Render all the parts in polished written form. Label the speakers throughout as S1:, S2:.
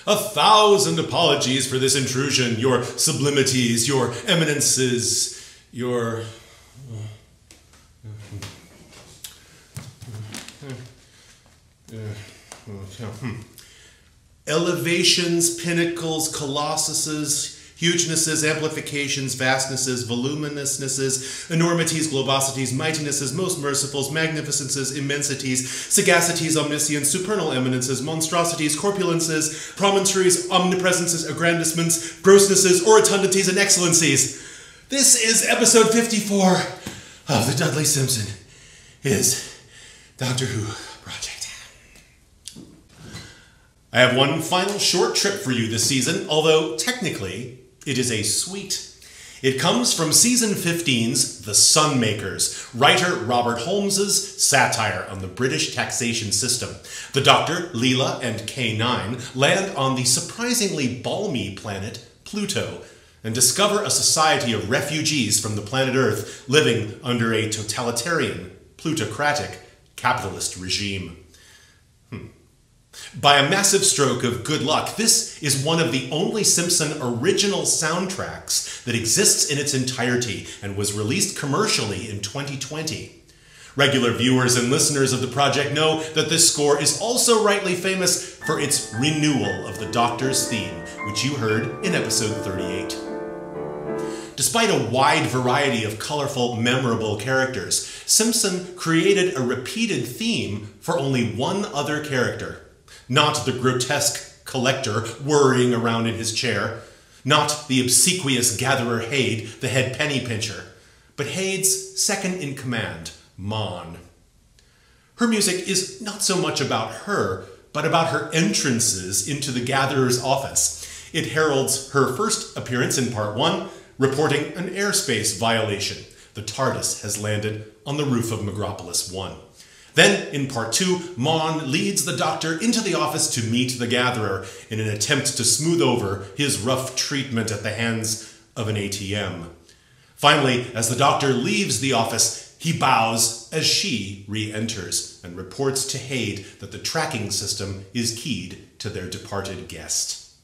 S1: 1,000 apologies for this intrusion, your sublimities, your eminences, your... elevations, pinnacles, colossuses, hugenesses, amplifications, vastnesses, voluminousnesses, enormities, globosities, mightinesses, most mercifuls, magnificences, immensities, sagacities, omniscience, supernal eminences, monstrosities, corpulences, promontories, omnipresences, aggrandissements, grossnesses, orotundities, and excellencies. This is episode 54 of the Dudley Simpson is Doctor Who Project. I have one final short trip for you this season, although technically it is a suite. It comes from season 15's The Sunmakers, writer Robert Holmes's satire on the British taxation system. The Doctor, Leela, and K9 land on the surprisingly balmy planet Pluto and discover a society of refugees from the planet Earth living under a totalitarian, plutocratic, capitalist regime. By a massive stroke of good luck, this is one of the only Simpson original soundtracks that exists in its entirety and was released commercially in 2020. Regular viewers and listeners of the project know that this score is also rightly famous for its renewal of the Doctor's theme, which you heard in episode 38. Despite a wide variety of colorful, memorable characters, Simpson created a repeated theme for only one other character. Not the grotesque collector worrying around in his chair, not the obsequious gatherer Hade, the head penny pincher, but Hade's second-in-command, Marn. Her music is not so much about her, but about her entrances into the gatherer's office. It heralds her first appearance in Part 1, reporting an airspace violation. The TARDIS has landed on the roof of Megropolis 1. Then, in Part 2, Marn leads the Doctor into the office to meet the Gatherer in an attempt to smooth over his rough treatment at the hands of an ATM. Finally, as the Doctor leaves the office, he bows as she re-enters and reports to Hade that the tracking system is keyed to their departed guest.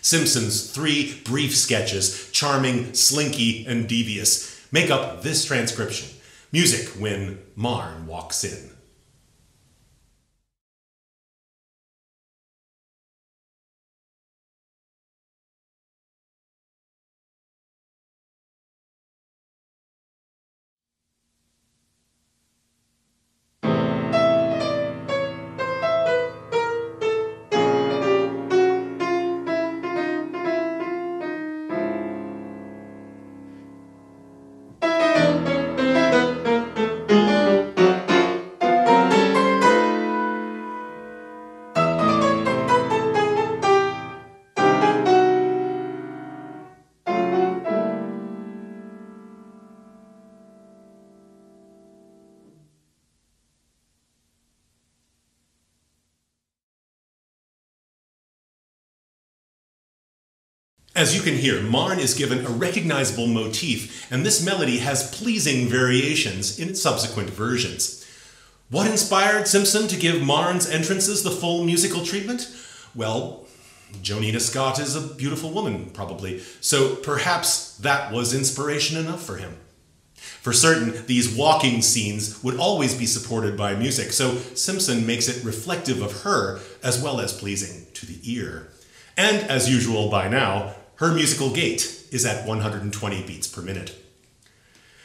S1: Simpson's three brief sketches, charming, slinky, and devious, make up this transcription. Music when Marn walks in. As you can hear, Marn is given a recognizable motif, and this melody has pleasing variations in its subsequent versions. What inspired Simpson to give Marn's entrances the full musical treatment? Well, Jonita Scott is a beautiful woman, probably, so perhaps that was inspiration enough for him. For certain, these walking scenes would always be supported by music, so Simpson makes it reflective of her as well as pleasing to the ear. And as usual by now, her musical gait is at 120 beats per minute.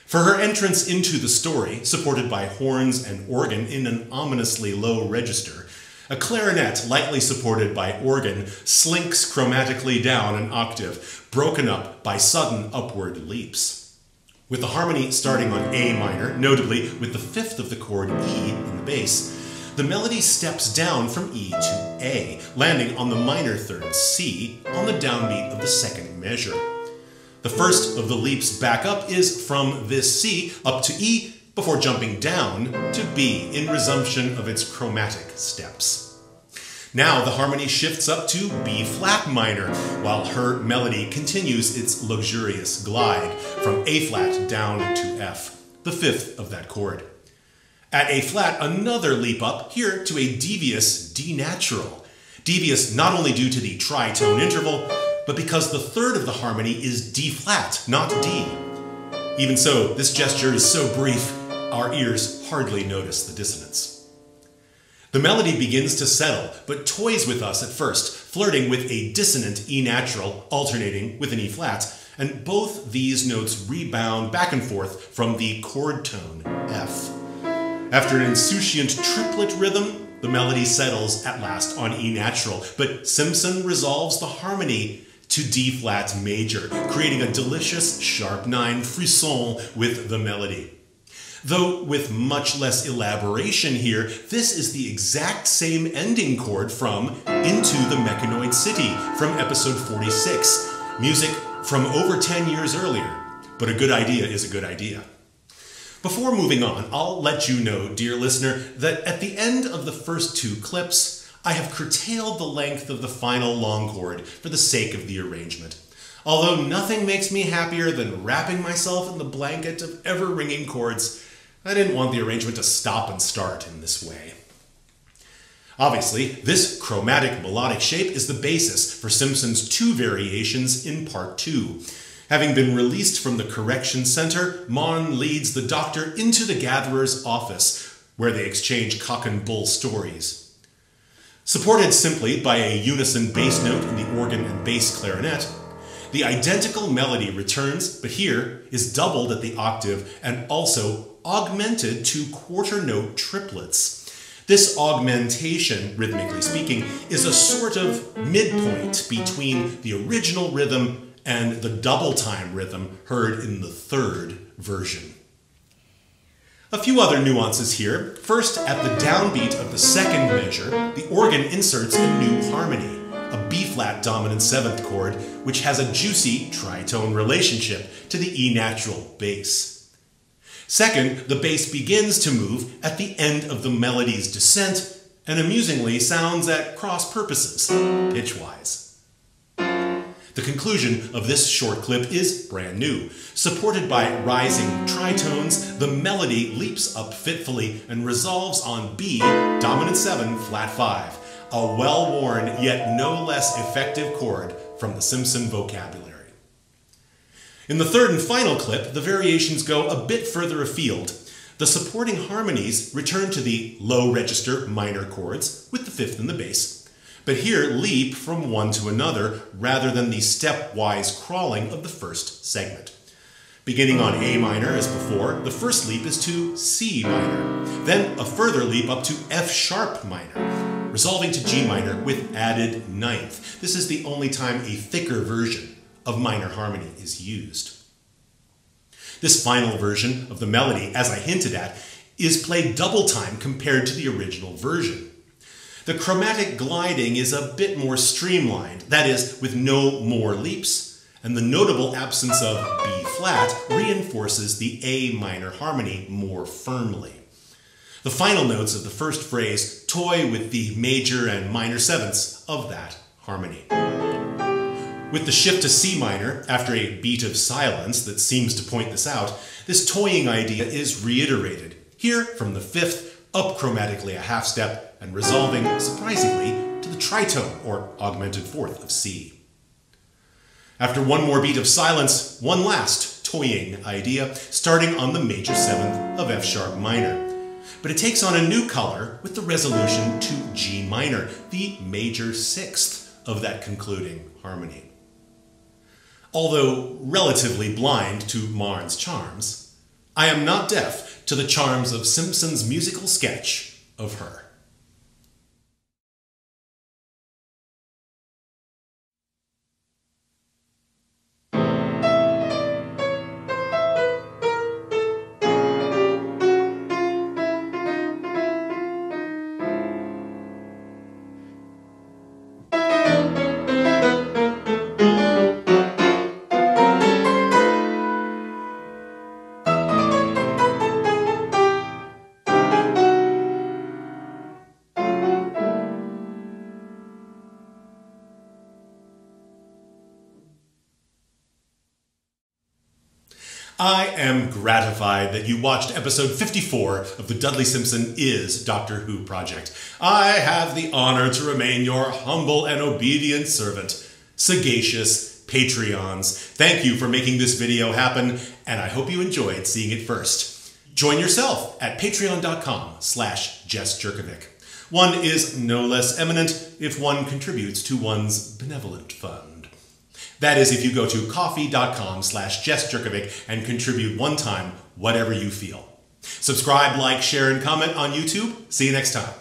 S1: For her entrance into the story, supported by horns and organ in an ominously low register, a clarinet lightly supported by organ slinks chromatically down an octave, broken up by sudden upward leaps. With the harmony starting on A minor, notably with the fifth of the chord E in the bass, the melody steps down from E to A, landing on the minor third C on the downbeat of the second measure. The first of the leaps back up is from this C up to E before jumping down to B in resumption of its chromatic steps. Now the harmony shifts up to B flat minor, while her melody continues its luxurious glide from A flat down to F, the fifth of that chord. At A flat, another leap up, here to a devious D natural. Devious not only due to the tritone interval, but because the third of the harmony is D flat, not D. Even so, this gesture is so brief, our ears hardly notice the dissonance. The melody begins to settle, but toys with us at first, flirting with a dissonant E natural alternating with an E flat, and both these notes rebound back and forth from the chord tone F. After an insouciant triplet rhythm, the melody settles at last on E natural, but Simpson resolves the harmony to D flat major, creating a delicious sharp 9 frisson with the melody. Though with much less elaboration here, this is the exact same ending chord from Into the Mechanoid City from episode 46, music from over 10 years earlier. But a good idea is a good idea. Before moving on, I'll let you know, dear listener, that at the end of the first 2 clips, I have curtailed the length of the final long chord for the sake of the arrangement. Although nothing makes me happier than wrapping myself in the blanket of ever-ringing chords, I didn't want the arrangement to stop and start in this way. Obviously, this chromatic melodic shape is the basis for Simpson's 2 variations in part 2. Having been released from the correction center, Marn leads the Doctor into the Gatherer's office, where they exchange cock and bull stories. Supported simply by a unison bass note in the organ and bass clarinet, the identical melody returns, but here is doubled at the octave and also augmented to quarter note triplets. This augmentation, rhythmically speaking, is a sort of midpoint between the original rhythm and the double time rhythm heard in the 3rd version. A few other nuances here. First, at the downbeat of the 2nd measure, the organ inserts a new harmony, a B-flat dominant 7th chord, which has a juicy tritone relationship to the E natural bass. Second, the bass begins to move at the end of the melody's descent, and amusingly sounds at cross purposes, pitch-wise. The conclusion of this short clip is brand new. Supported by rising tritones, the melody leaps up fitfully and resolves on B, dominant 7, flat 5, a well-worn yet no less effective chord from the Simpson vocabulary. In the 3rd and final clip, the variations go a bit further afield. The supporting harmonies return to the low register minor chords with the 5th and the bass, but here leap from one to another rather than the stepwise crawling of the first segment. Beginning on A minor as before, the first leap is to C minor, then a further leap up to F sharp minor, resolving to G minor with added 9th. This is the only time a thicker version of minor harmony is used. This final version of the melody, as I hinted at, is played double time compared to the original version. The chromatic gliding is a bit more streamlined, that is, with no more leaps, and the notable absence of B flat reinforces the A minor harmony more firmly. The final notes of the first phrase toy with the major and minor 7ths of that harmony. With the shift to C minor, after a beat of silence that seems to point this out, this toying idea is reiterated, here from the 5th, up chromatically a half step, and resolving, surprisingly, to the tritone, or augmented 4th of C. After one more beat of silence, one last toying idea, starting on the major 7th of F sharp minor. But it takes on a new color with the resolution to G minor, the major 6th of that concluding harmony. Although relatively blind to Marn's charms, I am not deaf to the charms of Simpson's musical sketch of her. I am gratified that you watched episode 54 of the Dudley Simpson is Doctor Who project. I have the honor to remain your humble and obedient servant. Sagacious Patreons, thank you for making this video happen, and I hope you enjoyed seeing it first. Join yourself at patreon.com/Jess Jurkovic. One is no less eminent if one contributes to one's benevolent fund. That is if you go to coffee.com/Jess Jurkovic and contribute one time whatever you feel. Subscribe, like, share, and comment on YouTube. See you next time.